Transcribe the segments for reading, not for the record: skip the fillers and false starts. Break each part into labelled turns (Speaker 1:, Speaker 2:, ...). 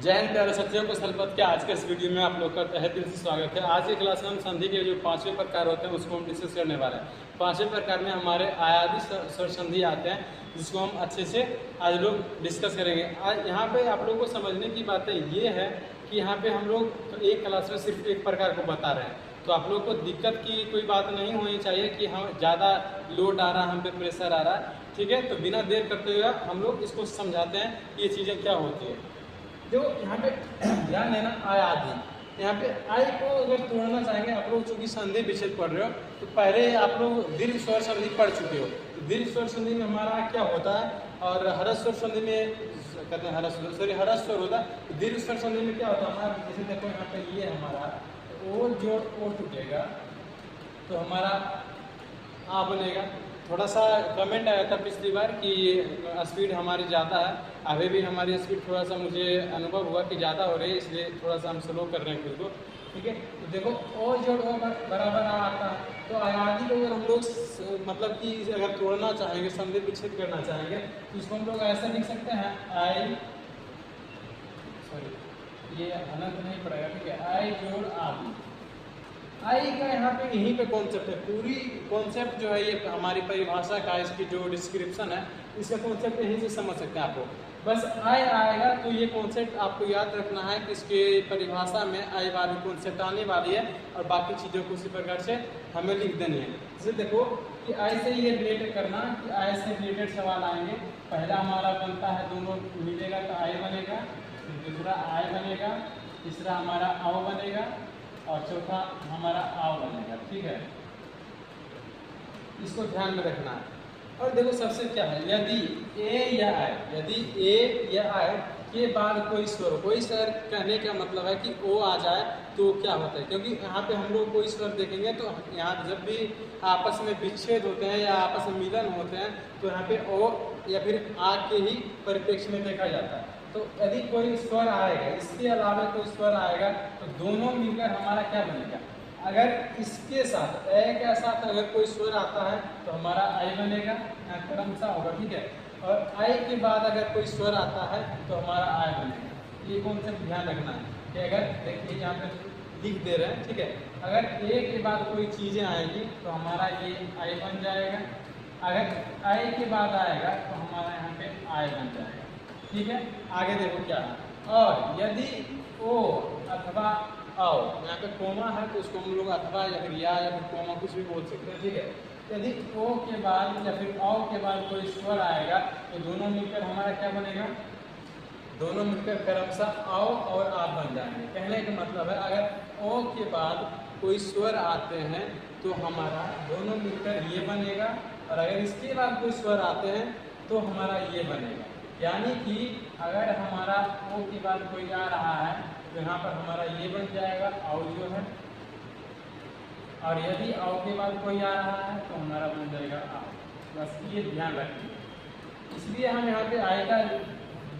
Speaker 1: जय हिंद प्यारे साथियों को सलपत के आज के इस वीडियो में आप लोग का तहे दिल से स्वागत है। आज की क्लास में हम संधि के जो पांचवें प्रकार होते हैं उसको हम डिस्कस करने वाले हैं। पांचवें प्रकार में हमारे आयादी स्वर संधि आते हैं जिसको हम अच्छे से आज लोग डिस्कस करेंगे। आज यहाँ पे आप लोगों को समझने की बातें ये है कि यहाँ पे हम लोग तो एक क्लास में सिर्फ एक प्रकार को बता रहे हैं, तो आप लोग को दिक्कत की कोई बात नहीं होनी चाहिए कि हम ज़्यादा लोड आ रहा है, हम पे प्रेशर आ रहा है। ठीक है, तो बिना देर करते हुए हम लोग इसको समझाते हैं कि ये चीज़ें क्या होती है। देखो यहाँ पे ध्यान देना, आयादी। यहाँ पे आई को अगर तोड़ना चाहेंगे, आप लोग चूंकि संधि विच्छेद पढ़ रहे हो तो पहले आप लोग दीर्घ स्वर संधि पढ़ चुके हो। तो दीर्घ स्वर संधि में हमारा क्या होता है और ह्रस्व स्वर संधि में कहते हैं ह्रस्व स्वर होता है। तो दीर्घ स्वर संधि में क्या होता है हमारा, जैसे देखो यहाँ पे ये हमारा ओ जोड़ ओ टूटेगा तो हमारा आ बनेगा। थोड़ा सा कमेंट आया था पिछली बार कि स्पीड हमारी ज़्यादा है, अभी भी हमारी स्पीड थोड़ा सा मुझे अनुभव हुआ कि ज़्यादा हो रही है, इसलिए थोड़ा सा हम स्लो कर रहे हैं खुद को। ठीक है, तो देखो ओ जोड़ ओ बराबर आ आता है। तो आयादी को अगर हम लोग मतलब कि अगर तोड़ना चाहेंगे, संधि विच्छेद करना चाहेंगे तो इसको हम लोग ऐसा लिख सकते हैं, आई सॉरी ये अनंत नहीं पड़ेगा। ठीक है, आई जोड़ आदि। आई का यहाँ पे यहीं पे कॉन्सेप्ट है, पूरी कॉन्सेप्ट जो है ये हमारी परिभाषा का, इसकी जो डिस्क्रिप्शन है इसका कॉन्सेप्ट यहीं से समझ सकते हैं आप लोग। बस आई आएगा तो ये कॉन्सेप्ट आपको याद रखना है कि इसके परिभाषा में आई वाली कॉन्सेप्ट आने वाली है और बाकी चीज़ों को उसी प्रकार से हमें लिख देनी है। जैसे देखो कि आई से ये रिलेटेड करना कि आई से रिलेटेड सवाल आएंगे। पहला हमारा बनता है, दोनों मिलेगा तो आई बनेगा, दूसरा आई बनेगा, तीसरा हमारा आओ बनेगा और चौथा हमारा आओ बनेगा। ठीक है, इसको ध्यान में रखना है। और देखो सबसे क्या है, यदि ए या आई, यदि ए या आई के बाद कोई स्वर कहने का मतलब है कि ओ आ जाए तो क्या होता है, क्योंकि यहाँ पे हम लोग कोई स्वर देखेंगे तो यहाँ जब भी आपस में विच्छेद होते हैं या आपस में मिलन होते हैं तो यहाँ पे ओ या फिर आ के ही परिप्रेक्ष्य में देखा जाता है। तो यदि कोई स्वर आएगा, इसके अलावा कोई स्वर आएगा तो दोनों मिलकर हमारा क्या बनेगा। अगर इसके साथ ए के साथ अगर कोई स्वर आता है तो हमारा आई बनेगा, क्रमशः होगा। ठीक है, और आई के बाद अगर कोई स्वर आता है तो हमारा आई बनेगा। ये कॉन्सेप्ट ध्यान रखना है कि अगर देखिए यहाँ पे लिख दे रहे हैं। ठीक है, अगर ए के बाद कोई चीज़ें आएंगी तो हमारा ये आई बन जाएगा, अगर आई के बाद आएगा तो हमारा यहाँ पे आई बन जाएगा। ठीक है, आगे देखो क्या है, और यदि ओ अथवा आओ, यहाँ पे कोमा है तो उसको हम लोग अथवा या फिर या फिर कोमा कुछ भी बोल सकते हैं। ठीक है, यदि ओ के बाद या फिर आओ के बाद कोई स्वर आएगा तो दोनों मिलकर हमारा क्या बनेगा, दोनों मिलकर क्रमशः आओ और आप बन जाएंगे। कहने का मतलब है अगर ओ के बाद कोई स्वर आते हैं तो हमारा दोनों मिलकर ये बनेगा, और अगर इसके बाद कोई स्वर आते हैं तो हमारा ये बनेगा। यानी कि अगर हमारा ओ के बाद कोई आ रहा है तो यहाँ पर हमारा ये बन जाएगा आओ जो है, और यदि आओ के बाद कोई आ रहा है तो हमारा बन जाएगा आओ। बस ये ध्यान रखिए। इसलिए हम यहाँ पे आय का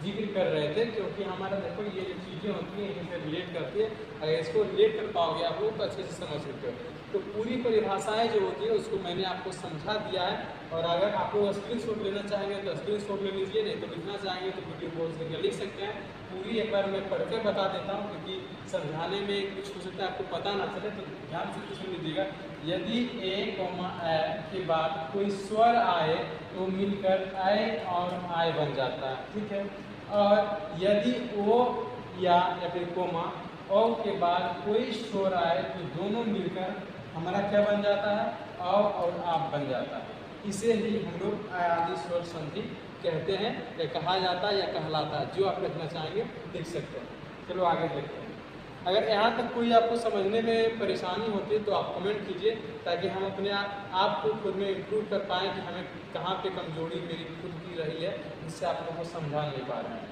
Speaker 1: जिक्र कर रहे थे क्योंकि हमारा देखो ये जो चीज़ें होती हैं इनसे रिलेट करती है। अगर इसको रिलेट कर पाओगे आप लोग तो अच्छे से समझ सकते हो। तो पूरी परिभाषाएं जो होती है उसको मैंने आपको समझा दिया है, और अगर आप लोग स्क्रीनशॉट लेना चाहेंगे तो स्क्रीनशॉट ले लीजिए, नहीं तो लिखना चाहेंगे तो वीडियो पॉज करके लिख सकते हैं। पूरी एक बार मैं पढ़ के बता देता हूँ क्योंकि समझाने में कुछ हो सकता है आपको पता ना चले, तो ध्यान से सुन लीजिएगा। यदि ए कोमा ए के बाद कोई स्वर आए तो मिलकर ए और आई बन जाता है। ठीक है, और यदि ओ या फिर कोमा ओ के बाद कोई स्वर आए तो दोनों मिलकर हमारा क्या बन जाता है, आओ और आप बन जाता है। इसे ही हम लोग आयादी स्वर संधि कहते हैं, या कहा जाता है या कहलाता है, जो आप लिखना चाहेंगे लिख सकते हैं। चलो आगे देखते हैं। अगर यहाँ तक कोई आपको समझने में परेशानी होती है तो आप कमेंट कीजिए ताकि हम अपने आप को खुद में इम्प्रूव कर पाएँ कि हमें कहाँ पे कमजोरी मेरी खुद की रही है जिससे आप लोगों को समझा नहीं पा रहे हैं।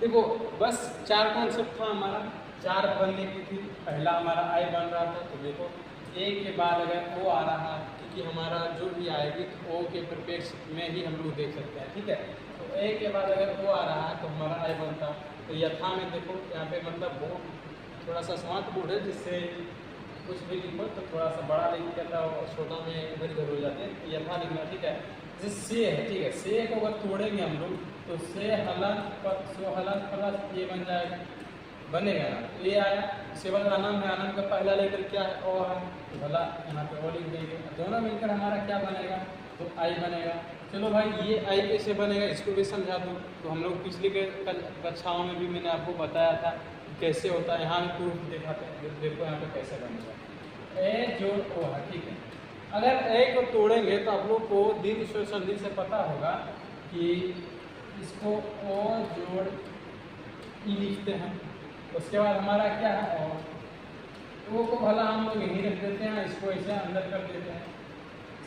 Speaker 1: देखो बस 4 कॉन्सेप्ट था हमारा, 4 बनने की थी। पहला हमारा आई बन रहा था, तो देखो ए के बाद अगर ओ आ रहा है, क्योंकि हमारा जो भी आएगी तो ओ के परिप्रेक्ष्य में ही हम लोग देख सकते हैं। ठीक है, तो ए के बाद अगर ओ आ रहा है तो हमारा आई बनता। तो यथा में देखो यहाँ पे मतलब बहुत थोड़ा सा स्मार्ट बोर्ड है जिससे कुछ भी लिखो तो थोड़ा सा बड़ा लिख के था और छोटा में इधर उधर हो जाते हैं, यथा लिखना, ठीक है। जैसे से है, ठीक है, से को अगर तोड़ेंगे हम लोग तो से हलन सो हलन प्लस ये बन जाएगा, बनेगा ना, तो ये आया। उसके बाद अनम है, अनम का पहला लेटर क्या है, ओ है, तो भला यहाँ पे ओ लिख देंगे, दोनों मिलकर हमारा क्या बनेगा, तो आई बनेगा। चलो भाई ये आई कैसे बनेगा इसको भी समझा दूँ। तो हम लोग पिछली कक्षाओं में भी मैंने आपको बताया था कैसे होता है, यहाँ भी प्रूफ दिखाते हैं, देखो यहाँ पे कैसे बनेगा। ए जोड़ ओ है, ठीक है। अगर ए को तोड़ेंगे तो आप लोग को दीर्घ स्वर संधि से पता होगा कि इसको ओ जोड़ ई लिखते हैं। उसके बाद हमारा क्या है, ओ को भला हम लोग यहीं रख देते हैं, इसको ऐसे अंदर कर देते हैं।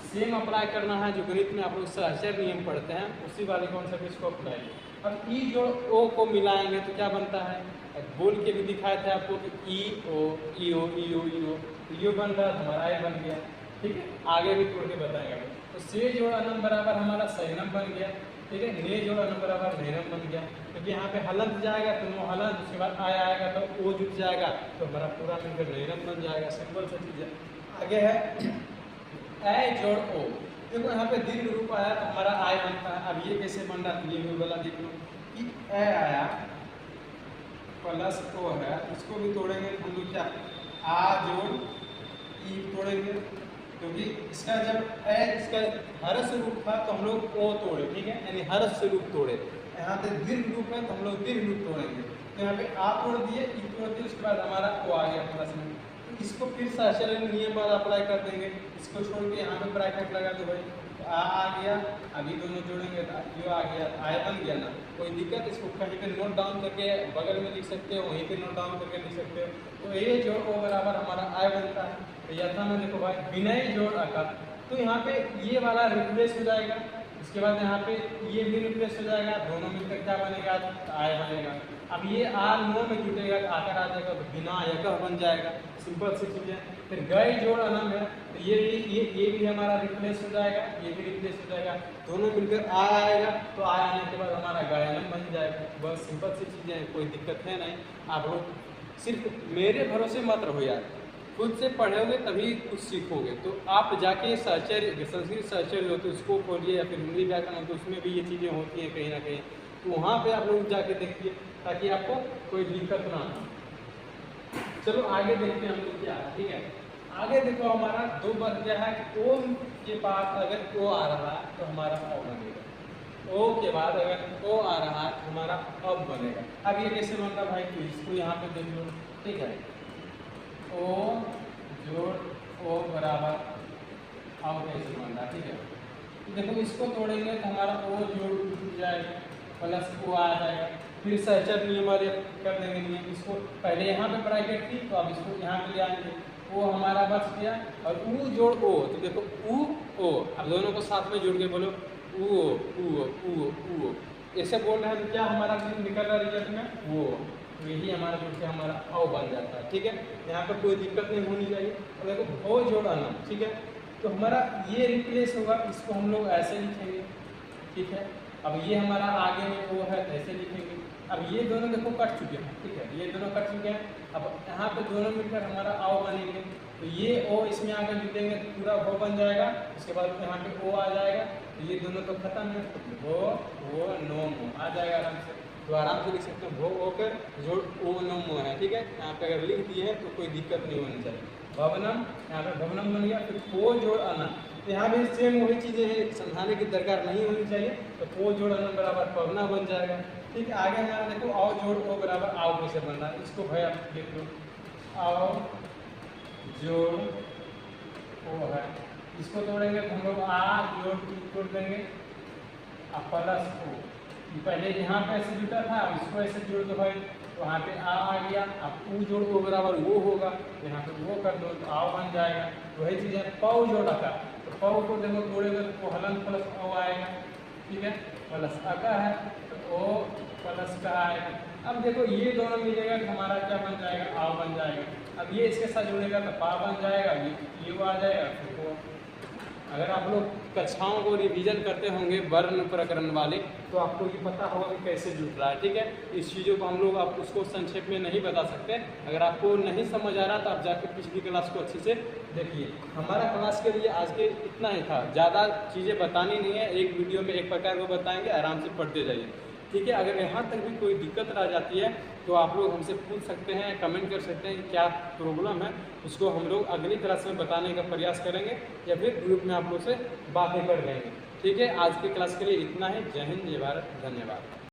Speaker 1: सेम अप्लाई करना है जो गणित में आप लोग सहचर नियम पढ़ते हैं, उसी वाले कॉन्सेप्ट इसको अप्लाई। अब ई जोड़ ओ को मिलाएंगे तो क्या बनता है, बोल के भी दिखाए थे आपको कि ई ओ ई ओ ई ओ ई ओ, ई ओ बन रहा है, हमारा आई बन गया, ठीक है। आगे भी तोड़ के बताएंगे। तो से जोड़ अनम बराबर हमारा सैनम बन गया, ठीक है। ने जोड़ अनम बराबर नैनम बन गया, क्योंकि यहाँ पे हलंत जाएगा तो नो हलंत, उसके बाद आय आएगा तो ओ जुट जाएगा, तो हमारा पूरा मिलकर नैनम बन जाएगा। सिंपल सा चीज़ है। आगे है ए जोड़ ओ, देखो यहाँ पे दीर्घ रूप आया तो हमारा आय बनता है। अब ये कैसे बन रहा है, ये भी वाला देख लो कि ए आया प्लस ओ है, इसको भी तोड़ेंगे हम लोग क्या, आ जोड़ ई तोड़ेंगे, क्योंकि इसका जब ए इसका हर्ष रूप था तो हम लोग ओ तोड़े, ठीक है, यानी हर्ष रूप तोड़े। यहाँ पे दीर्घ रूप है तो हम लोग दीर्घ रूप तोड़ेंगे। तो यहाँ पे आ तोड़ दिए, ई तोड़ दिए, उसके बाद हमारा ओ आ गया प्लस में। तो इसको फिर सहचर नियम बाद अप्लाई कर देंगे, इसको छोड़ के यहाँ पे ब्रैकेट लगा दो भाई, आ गया, अभी दोनों जोड़ेंगे तो यो आ गया, आय बन गया ना, कोई दिक्कत, इसको कहीं पे नोट डाउन करके बगल में लिख सकते हो, वहीं पे नोट डाउन करके लिख सकते हो। तो ये जोड़ ओ बराबर हमारा आय बनता है। तो यथा में देखो भाई विनय जोड़ आकार, तो यहाँ पे ये वाला रिप्लेस हो जाएगा, उसके बाद यहाँ पे ये भी रिप्लेस हो जाएगा, दोनों मिलकर क्या बनेगा, आय बनेगा। अब ये आर नो में जुटेगा, आकर आ जाएगा तो बिना यकह बन जाएगा। सिंपल सी चीज़ है। फिर गए जोड़ अनम है, तो ये भी हमारा रिप्लेस हो जाएगा, ये भी रिप्लेस हो जाएगा, दोनों मिलकर आ आएगा, तो आ आने के बाद हमारा गायनम बन जाएगा। बस सिंपल सी चीज़ें हैं, कोई दिक्कत है नहीं। आप लोग सिर्फ मेरे भरोसे मत रहो यार, खुद से पढ़ोगे तभी कुछ सीखोगे। तो आप जाके सहचर्य, संस्कृत सहचर्य होते उसको खोलिए, या फिर हिंदी व्याकरण होते उसमें भी ये चीज़ें होती हैं कहीं ना कहीं, तो वहाँ पे आप लोग जाके देखिए ताकि आपको कोई दिक्कत ना हो। चलो आगे देखते हैं हम लोग क्या है, ठीक है। आगे देखो हमारा दो बार क्या है, ओम के पास अगर ओ आ रहा है तो हमारा अ बनेगा, ओ के बाद अगर ओ आ रहा है तो हमारा अब बनेगा। अब ये कैसे बनता भाई, तो इसको यहाँ पे देख लो, ठीक है। ओ जोड़ ओ बराबर अब कैसे बन रहा है, ठीक है। देखो इसको तोड़ेंगे तो हमारा ओ जोड़ टूट जाएगा, प्लस ओ आ जाएगा। फिर सहचर नियम वाले कर देंगे नियम, इसको पहले यहाँ पे ब्रैकेट थी तो अब इसको यहाँ पे ले आएंगे, वो हमारा बच गया। और ऊ जोड़ ओ, तो देखो ऊ ओ, अब दोनों को साथ में जोड़ के बोलो ऊ ऊ, ऐसे बोल रहे हैं तो क्या हमारा निकल रहा रिजल्ट में वो, तो यही हमारा जोड़ के हमारा औ बन जाता है, ठीक है। यहाँ पर कोई दिक्कत नहीं होनी चाहिए। और देखो ओ जोड़ आना, ठीक है, तो हमारा ये रिप्लेस होगा, इसको हम लोग ऐसे लिखेंगे, ठीक है। अब ये हमारा आगे में वो है, ऐसे लिखेंगे। अब ये दोनों देखो कट चुके हैं, ठीक है, ये दोनों कट चुके हैं। अब यहाँ पे दोनों मिलकर हमारा आओ बनेंगे, तो ये ओ इसमें आकर जुटेंगे तो पूरा वो बन जाएगा। उसके बाद यहाँ पे ओ आ जाएगा, तो ये दोनों तो खत्म है, वो नो मो आ जाएगा आराम से। तो आराम से लिख सकते हैं वो होकर जोड़ ओ नो मो है, ठीक है। यहाँ पे अगर लिख दिए हैं तो कोई दिक्कत नहीं होनी चाहिए। भवनम, यहाँ पे भवनम बन गया। फिर पो जोड़ आना, तो यहाँ भी सेम वही चीज़ें हैं, समझाने की दरकार नहीं होनी चाहिए। तो पो जोड़ आना बराबर पवना बन जाएगा, ठीक है। आगे हमारा देखो आओ जोड़ ओ बराबर आओ कैसे बन रहा है, इसको भाई आप देख लो। आओ जोड़ ओ है, इसको तोड़ेंगे तो हम लोग आ जोड़ तोड़ देंगे, अब प्लस ओ, पहले यहाँ पे ऐसे जुटा था, अब इसको ऐसे जोड़ दो भाई, तो यहाँ पे आ गया। अब ऊ जोड़ ओ बराबर वो होगा, तो यहाँ पे वो कर दो तो आओ बन जाएगा। वही चीज़ है पौ जोड़ अका, तो पौ को देखो तोड़ेगा तो हलन प्लस ओ आएगा, ठीक है। प्लस अका है तो ओ प्लस का आएगा। अब देखो ये दोनों मिलेगा तो हमारा क्या बन जाएगा, आओ बन जाएगा। अब ये इसके साथ जुड़ेगा तो पा बन जाएगा, ये आ जाएगा, फिर वो अगर आप लोग कक्षाओं को रिवीजन करते होंगे वर्ण प्रकरण वाले, तो आपको ये पता होगा कि कैसे जुट रहा है। ठीक है, इस चीज़ों को हम लोग आप उसको संक्षेप में नहीं बता सकते। अगर आपको नहीं समझ आ रहा तो आप जाकर पिछली क्लास को अच्छे से देखिए। हमारा क्लास के लिए आज के इतना ही था, ज़्यादा चीज़ें बतानी नहीं है, एक वीडियो में एक प्रकार को बताएंगे, आराम से पढ़ते जाइए। ठीक है, अगर यहाँ तक भी कोई दिक्कत रह जाती है तो आप लोग हमसे पूछ सकते हैं, कमेंट कर सकते हैं कि क्या प्रॉब्लम है, उसको हम लोग अगली क्लास में बताने का प्रयास करेंगे या फिर ग्रुप में आप लोग से बातें कर लेंगे। ठीक है, आज की क्लास के लिए इतना ही। जय हिंद, जय भारत, धन्यवाद।